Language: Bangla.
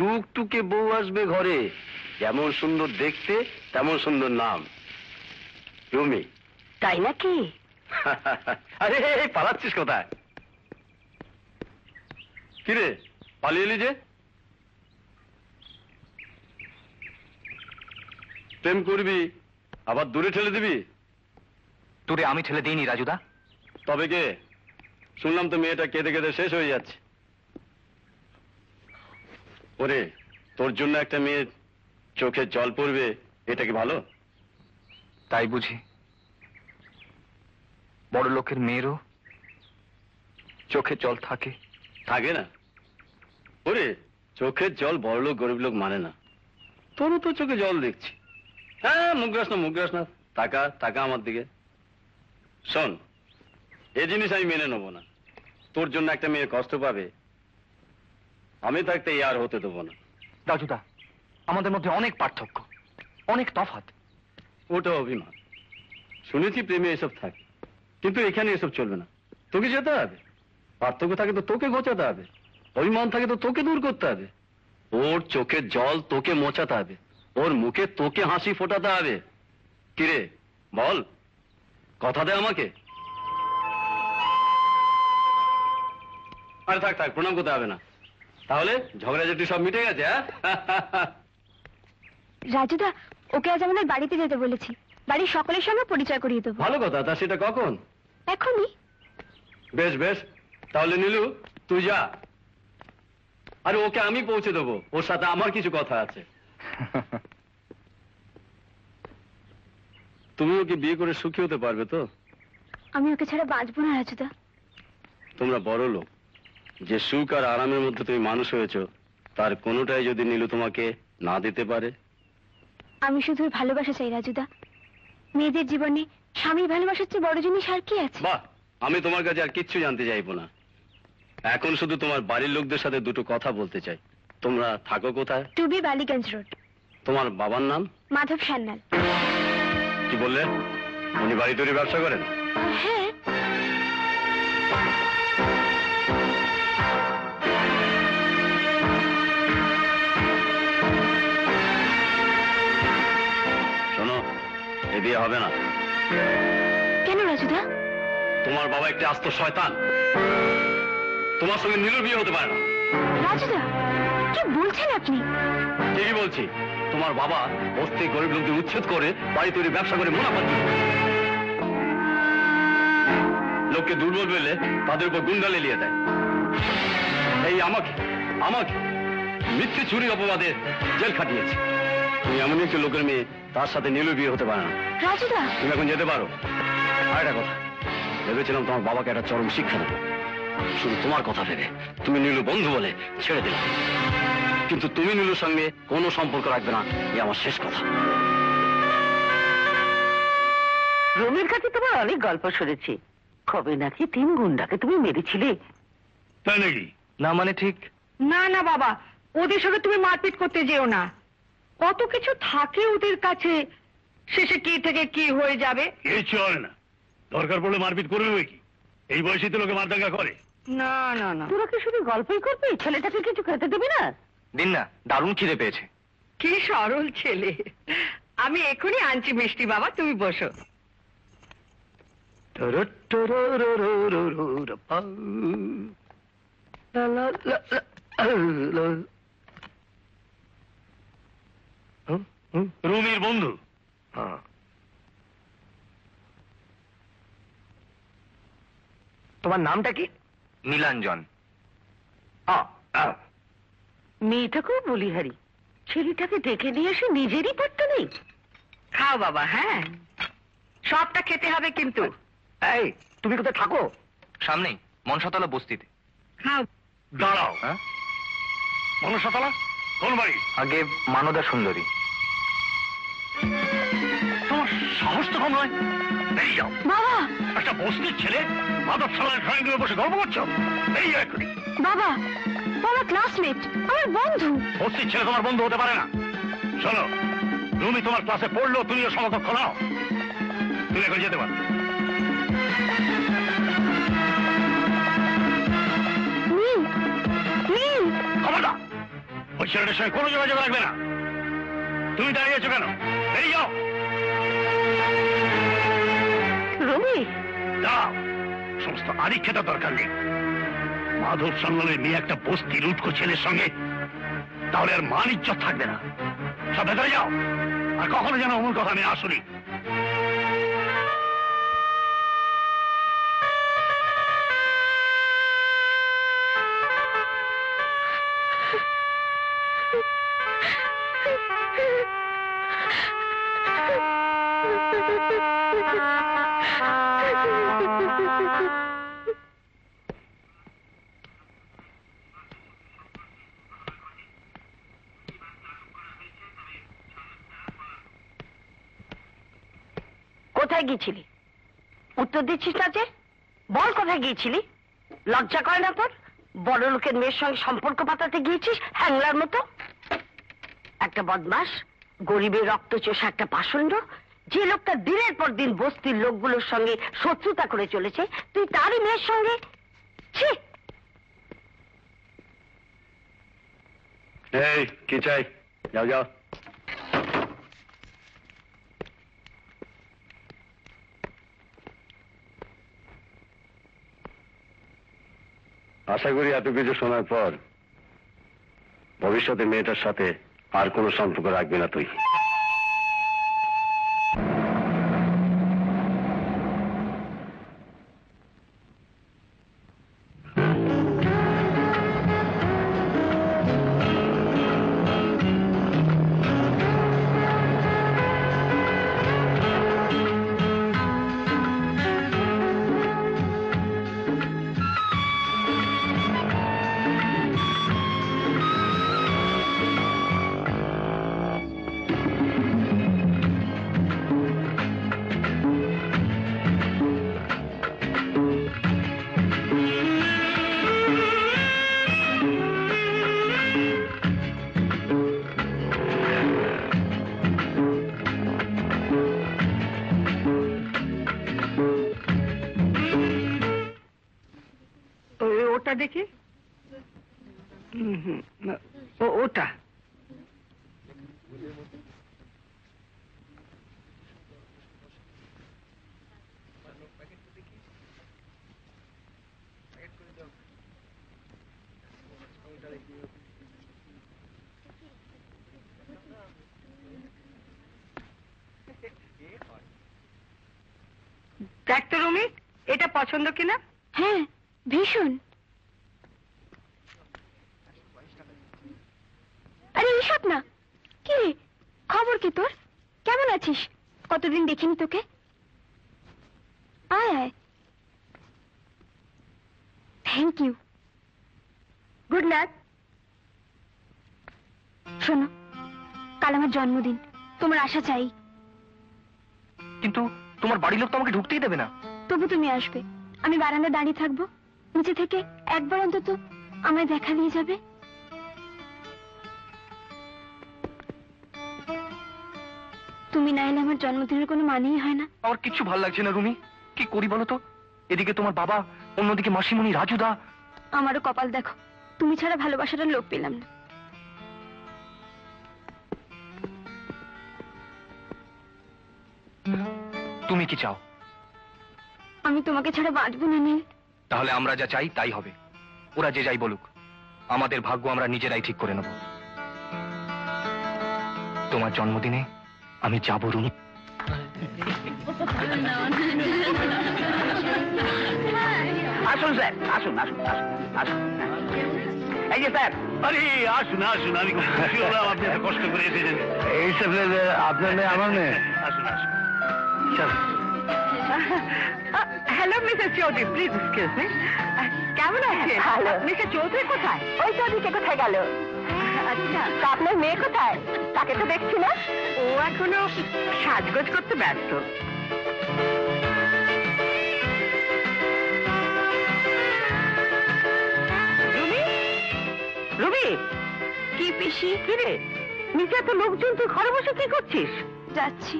টুকটুকে বউ আসবে ঘরে, যেমন সুন্দর দেখতে তেমন সুন্দর নাম, রুমি। তাই নাকি? আরে পালাচ্ছিস কোথায়? কিরে পালিয়ে এলি যে? প্রেম করবি আবার দূরে ঠেলে দিবি? দূরে আমি ঠেলে দিইনি রাজুদা। তবে কে? শুনলাম তো মেয়েটা কেঁদে কেঁদে শেষ হয়ে যাচ্ছে। ওরে, তোর জন্য একটা মেয়ের চোখে জল পড়বে, এটা কি ভালো? তাই বুঝি বড় লোকের মেয়েরও চোখে জল থাকে? থাকে না? ওরে, চোখের জল বড় লোক গরিব লোক মানে না। তোরও তো চোখে জল দেখছি। হ্যাঁ, মুগ্রাস না, টাকা টাকা আমার দিকে। শোন, এ জিনিস আমি মেনে নেবো না। তোর জন্য একটা মেয়ে কষ্ট পাবে, আমি থাকতে এই আর হতে দেবো না। রাজুদা, আমাদের মধ্যে অনেক পার্থক্য, অনেক তফাৎ। ওটা অভিমান। শুনেছি প্রেমে এসব থাকে, কিন্তু এখানে এসব চলবে না। তোকে যেতে হবে। পার্থক্য থাকে তো তোকে ঘোচাতে হবে, অভিমান থাকে তো তোকে দূর করতে হবে। ওর চোখের জল তোকে মোছাতে হবে, ওর মুখে তোকে হাসি ফোটাতে হবে। কিরে বল, কথা দে আমাকে। আরে থাক থাক, প্রণাম করতে হবে না। তাহলে ঝগড়াঝাটি সব মিটে গেছে? হ্যাঁ রাজুদা, ওকে আজ আমাদের বাড়িতে যেতে বলেছি, বাড়ির সকলের সঙ্গে পরিচয় করিয়ে দেবো। ভালো কথা, তা সেটা কখন? এখনই। বেশ বেশ, তাহলে নীলু তুই যা। আরে ওকে আমি পৌঁছে দেবো, ওর সাথে আমার কিছু কথা আছে। তুমি ওকে বিয়ে করে সুখী হতে পারবে তো? আমি ওকে ছাড়া বাঁচবো না রাজুদা। তোমরা বড় লোক, যে সুখ আর আরামের মধ্যে তুমি মানুষ হয়েছো, তার কোনোটাই যদি নীলু তোমাকে না দিতে পারে। আমি শুধু ভালোবাসা চাই রাজুদা। মেয়েদের জীবনে স্বামীর ভালোবাসার চেয়ে বড় জিনিস আর কি আছে? বাহ, আমি তোমার কাছে আর কিচ্ছু জানতে চাইবো না। এখন শুধু তোমার বাড়ির লোকদের সাথে দুটো কথা বলতে চাই। তোমরা থাকো কোথায়? টুবি বালিগঞ্জ রোড। তোমার বাবার নাম? মাধব সান্যাল। কি বললে? উনি বাড়ি তৈরি ব্যবসা করেন? হ্যাঁ। শোনো, এ বিয়ে হবে না। কেন রাজুদা? তোমার বাবা একটা আস্ত শয়তান, তোমার সঙ্গে নীলুর বিয়ে হতে পারে না। রাজুদা, কি বলছেন আপনি? ঠিকই বলছি। তোমার বাবা বস্তি গরিব লোকদের উচ্ছেদ করে বাড়ি তৈরি ব্যবসা করে মুনাফা দিত। লোককে দুর্বল পেলে তাদের উপর গুন্ডা লেলিয়ে দেয়। এই আমাকে আমাকে মিথ্যে চুরি অপবাদে জেল খাটিয়েছে। তুমি এমনই একটি লোকের মেয়ে, তার সাথে নীলু বিয়ে হতে পারে না। রাজুদা, তুমি এখন যেতে পারো। আর একটা কথা, ভেবেছিলাম তোমার বাবাকে একটা চরম শিক্ষা দেবো, শুধু তোমার কথা ভেবে। তুমি নীলু বন্ধু বলে ছেড়ে দিলাম, কিন্তু তুমি নীলুর সঙ্গে কোনো সম্পর্ক রাখবে না, এ আমার শেষ কথা। রুমির কাছে তোমার অনেক গল্প শুনেছি, কবে নাকি 3 গুন্ডাকে তুমি মেরেছিলে। তাই নাকি? না মানে ঠিক। না না বাবা, ওদের সঙ্গে তুমি মারপিট করতে যেও না। কত কিছু থাকে ওদের কাছে, শেষে কি থেকে কি হয়ে যাবে। এই চলে না, দরকার পড়লে মারপিট করবে কি? এই বয়সে তো লোকে মারদাঙ্গা করে। না না না, তোরা কি শুধু গল্পই করবি, ছেলেটাকে কিছু খেতে দেবে না? দিন না, দারুণ খিদে পেয়েছে। কি সরল ছেলে। আমি এখনই আনছি মিষ্টি বাবা, তুমি বসো। রুমির বন্ধু? তোমার নামটা কি? নীলাঞ্জন। মেয়েটাকেও বলিহারি, ছেলেটাকে দেখে নিয়ে এসে নিজেরই পারতে নেই। খাও বাবা, হ্যাঁ সবটা খেতে হবে কিন্তু। এই, তুমি কোথায় থাকো? সামনেই মনসাতলা বস্তিতে। খাও। দাঁড়াও, হ্যাঁ? মনসাতলা কোন বাড়ি? আগে মানদা সুন্দরী। তোমার সাহস তো কম নয়। এই যাও, বাবা। একটা বস্তির ছেলে মাদক শালার ড্রয়িং রুমে বসে গল্প করছো? এই এখনই। বাবা, বাবা ক্লাসমেট, আমার বন্ধু। বস্তির ছেলে তোমার বন্ধু হতে পারে না। শোনো, রুমি তোমার ক্লাসে পড়লো, তুমিও সমকক্ষ নাও। তুমি এখন যেতে পারো। নীল, নীল। খবরদার, ওই ছেলেটার সঙ্গে কোনো যোগাযোগ রাখবে না। তুমি দাঁড়িয়ে আছো কেন? বেরিয়ে যাও। রুমি, দাও, সমস্ত আদিক্ষেতা দরকার নেই। মাধব সান্যালের মেয়ে একটা বস্তি লুটকো ছেলের সঙ্গে, তাহলে আর মান ইজ্জত থাকবে না। সব ভেতরে যাও, আর কখনো যেন অমন কথা আমি আসুনি। কোথায় গিয়েছিলি? উত্তর দিচ্ছিস না যে? বল কোথায় গিয়েছিলি? লজ্জা করে না তোর? বড় লোকের মেয়ের সঙ্গে সম্পর্ক পাতাতে গিয়েছিস হ্যাংলার মতো? একটা বদমাস, গরিবের রক্ত চোষা একটা পাষণ্ড, যে লোকটা দিনের পর দিন বস্তির লোকগুলোর সঙ্গে শত্রুতা করে চলেছে, তুই তারই মেয়ের সঙ্গে? ছি! এই কি চাই? যাও যাও। আশা করি এত কিছু শোনার পর ভবিষ্যতে মেয়েটার সাথে আর কোনো সম্পর্ক রাখবি না তুই। ওটা দেখি। ওটা দেখ তো রুমি, এটা পছন্দ কিনা? হ্যাঁ, ভীষণ। আরে এইসব না। কি রে, খবর কি তোর? কেমন আছিস? কতদিন দেখিনি তোকে। আয় আয়। Thank you. Good night. শোনো, কাল আমার জন্মদিন, তোমার আশা চাই। কিন্তু তোমার বাড়ির লোক তো আমাকে ঢুকতেই দেবে না। তবু তুমি আসবে, আমি বারান্দায় দাঁড়িয়ে থাকবো, নিচে থেকে একবার অন্তত আমায় দেখা দিয়ে যাবে। তুমি না এলে আমার জন্মদিনের কোনো মানেই হয় না। আমার কিচ্ছু ভালো লাগছে না রুমি, কি করি বলো তো? এদিকে তোমার বাবা, অন্যদিকে মাসিমণি, রাজুদা। আমারও কপাল দেখো, তুমি ছাড়া ভালোবাসাটার লোক পেলাম না। তুমি কি চাও? আমি তোমাকে ছাড়া বাঁচবো না নীল। তাহলে আমরা যা চাই তাই হবে। ওরা যে যাই বলুক, আমাদের ভাগ্য আমরা নিজেরাই ঠিক করে নেব। তোমার জন্মদিনে আমি যাবো রুমি। আসুন স্যার, আসুন আসুন আসুন আসুন। এই যে স্যার। আরে আসুন আসুন, আমি খুব খুশি হলাম আপনি এত কষ্ট করে এসেছেন। এই আপনার মেয়ে আমার মেয়ে। আসুন আসুন। চল। Hello Mrs Chowdhury, please excuse me. কেমন আছে? ভালো। মিসেস চৌধুরী কোথায়? ওই তো ওদিকে কোথায় গেল? আচ্ছা, তা আপনার মেয়ে কোথায়? তাকে তো দেখছি না। ও এখনো সাজগোজ করতে ব্যস্ত। রুমি, রুমি, কি পিসি? কি রে, নিচে এত লোকজন, তুই ঘরে বসে কি করছিস? যাচ্ছি।